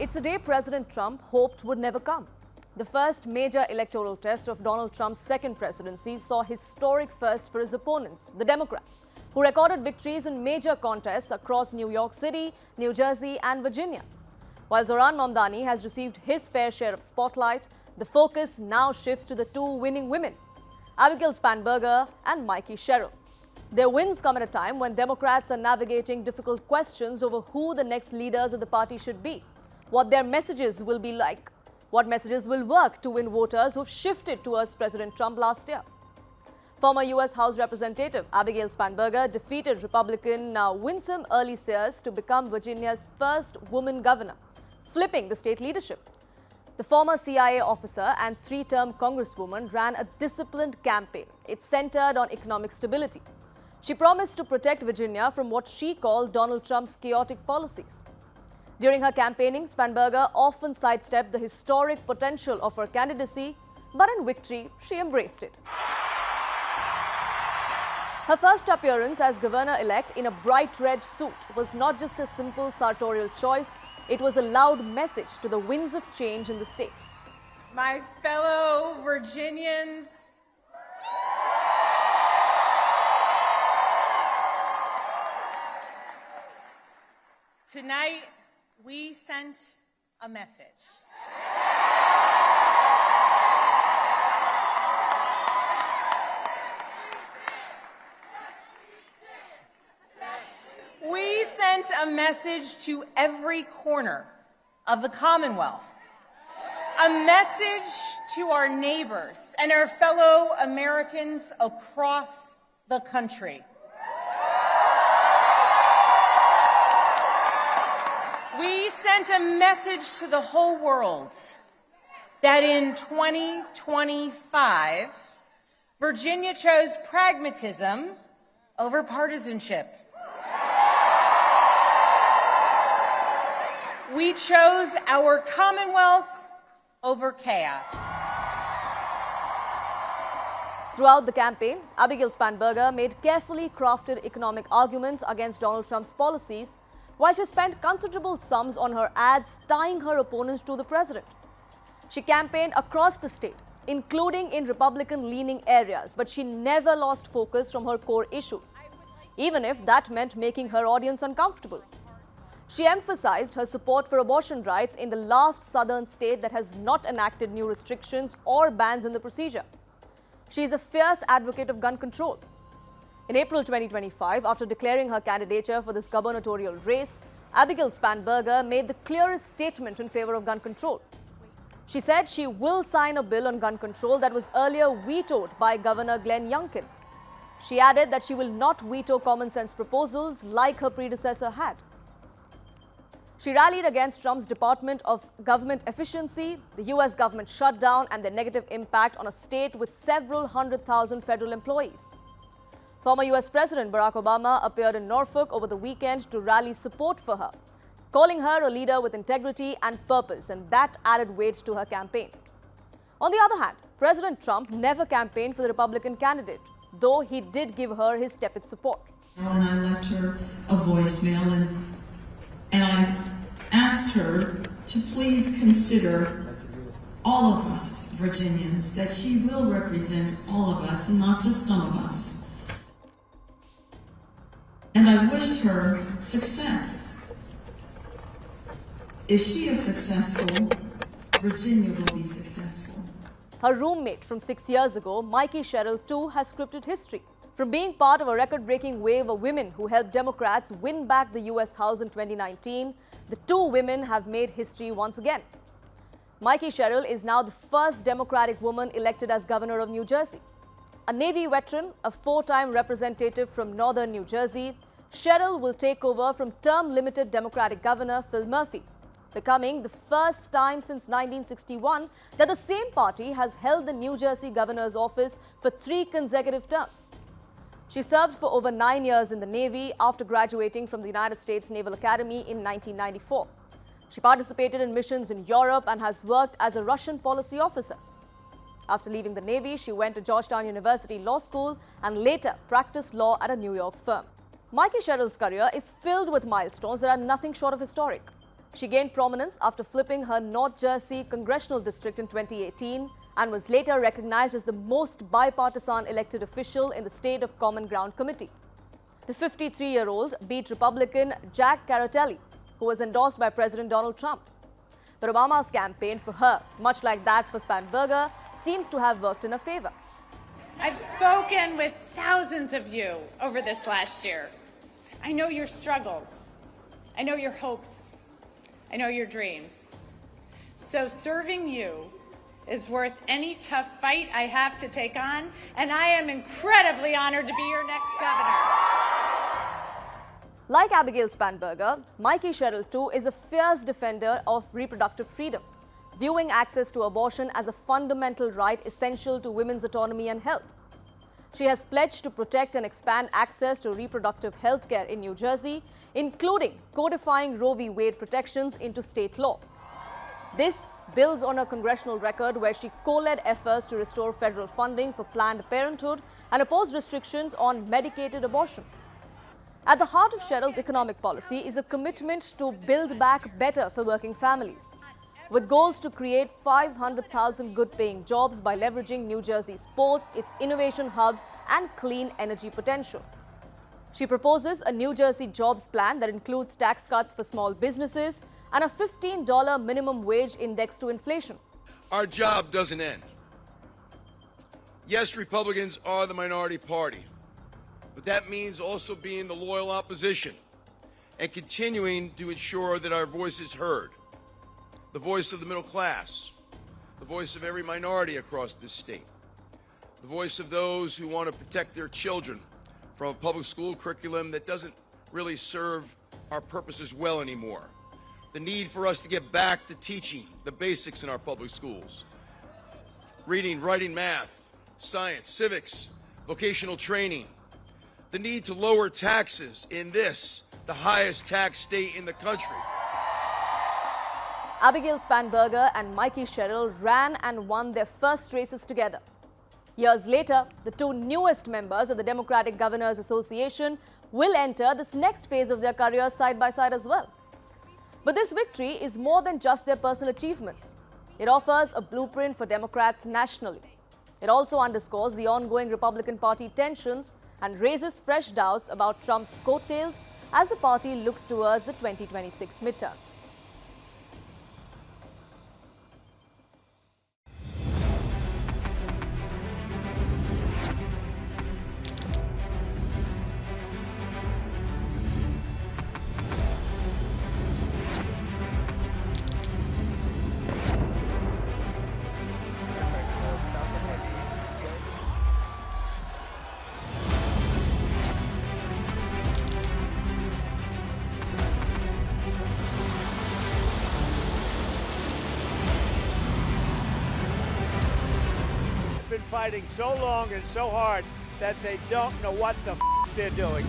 It's a day President Trump hoped would never come. The first major electoral test of Donald Trump's second presidency saw historic first for his opponents, the Democrats, who recorded victories in major contests across New York City, New Jersey and Virginia. While Zohran Mamdani has received his fair share of spotlight, the focus now shifts to the two winning women, Abigail Spanberger and Mikie Sherrill. Their wins come at a time when Democrats are navigating difficult questions over who the next leaders of the party should be, what their messages will be like, what messages will work to win voters who've shifted towards President Trump last year. Former U.S. House Representative Abigail Spanberger defeated Republican winsome Earle-Sears to become Virginia's first woman governor, flipping the state leadership. The former CIA officer and three-term congresswoman ran a disciplined campaign. It centered on economic stability. She promised to protect Virginia from what she called Donald Trump's chaotic policies. During her campaigning, Spanberger often sidestepped the historic potential of her candidacy, but in victory, she embraced it. Her first appearance as governor-elect in a bright red suit was not just a simple sartorial choice, it was a loud message to the winds of change in the state. My fellow Virginians, tonight we sent a message. We sent a message to every corner of the Commonwealth, a message to our neighbors and our fellow Americans across the country. We sent a message to the whole world that in 2025, Virginia chose pragmatism over partisanship. We chose our Commonwealth over chaos. Throughout the campaign, Abigail Spanberger made carefully crafted economic arguments against Donald Trump's policies, while she spent considerable sums on her ads tying her opponents to the president. She campaigned across the state, including in Republican-leaning areas, but she never lost focus from her core issues, even if that meant making her audience uncomfortable. She emphasized her support for abortion rights in the last southern state that has not enacted new restrictions or bans in the procedure. She is a fierce advocate of gun control. In April 2025, after declaring her candidature for this gubernatorial race, Abigail Spanberger made the clearest statement in favor of gun control. She said she will sign a bill on gun control that was earlier vetoed by Governor Glenn Youngkin. She added that she will not veto common sense proposals like her predecessor had. She rallied against Trump's Department of Government Efficiency, the U.S. government shutdown, and the negative impact on a state with several 100,000 federal employees. Former U.S. President Barack Obama appeared in Norfolk over the weekend to rally support for her, calling her a leader with integrity and purpose, and that added weight to her campaign. On the other hand, President Trump never campaigned for the Republican candidate, though he did give her his tepid support. And I left her a voicemail and I asked her to please consider all of us Virginians, that she will represent all of us and not just some of us. And I wished her success. If she is successful, Virginia will be successful. Her roommate from 6 years ago, Mikie Sherrill, too, has scripted history. From being part of a record-breaking wave of women who helped Democrats win back the U.S. House in 2019, the two women have made history once again. Mikie Sherrill is now the first Democratic woman elected as governor of New Jersey. A Navy veteran, a four-time representative from northern New Jersey, Sherrill will take over from term-limited Democratic Governor Phil Murphy, becoming the first time since 1961 that the same party has held the New Jersey governor's office for 3 consecutive terms. She served for over 9 years in the Navy after graduating from the United States Naval Academy in 1994. She participated in missions in Europe and has worked as a Russian policy officer. After leaving the Navy, she went to Georgetown University Law School and later practiced law at a New York firm. Mikie Sherrill's career is filled with milestones that are nothing short of historic. She gained prominence after flipping her North Jersey congressional district in 2018 and was later recognized as the most bipartisan elected official in the State of Common Ground Committee. The 53-year-old beat Republican Jack Caratelli, who was endorsed by President Donald Trump. But Obama's campaign for her, much like that for Spanberger, seems to have worked in her favor. I've spoken with thousands of you over this last year. I know your struggles. I know your hopes. I know your dreams. So serving you is worth any tough fight I have to take on, and I am incredibly honored to be your next governor. Like Abigail Spanberger, Mikie Sherrill too is a fierce defender of reproductive freedom, viewing access to abortion as a fundamental right essential to women's autonomy and health. She has pledged to protect and expand access to reproductive health care in New Jersey, including codifying Roe v. Wade protections into state law. This builds on her congressional record where she co-led efforts to restore federal funding for Planned Parenthood and opposed restrictions on medicated abortion. At the heart of Sherrill's economic policy is a commitment to build back better for working families, with goals to create 500,000 good-paying jobs by leveraging New Jersey's ports, its innovation hubs, and clean energy potential. She proposes a New Jersey jobs plan that includes tax cuts for small businesses and a $15 minimum wage indexed to inflation. Our job doesn't end. Yes, Republicans are the minority party, but that means also being the loyal opposition and continuing to ensure that our voice is heard. The voice of the middle class, the voice of every minority across this state, the voice of those who want to protect their children from a public school curriculum that doesn't really serve our purposes well anymore. The need for us to get back to teaching the basics in our public schools. Reading, writing, math, science, civics, vocational training. The need to lower taxes in this, the highest tax state in the country. Abigail Spanberger and Mikie Sherrill ran and won their first races together. Years later, the two newest members of the Democratic Governors Association will enter this next phase of their careers side by side as well. But this victory is more than just their personal achievements. It offers a blueprint for Democrats nationally. It also underscores the ongoing Republican Party tensions and raises fresh doubts about Trump's coattails as the party looks towards the 2026 midterms. Fighting so long and so hard that they don't know what the they're doing.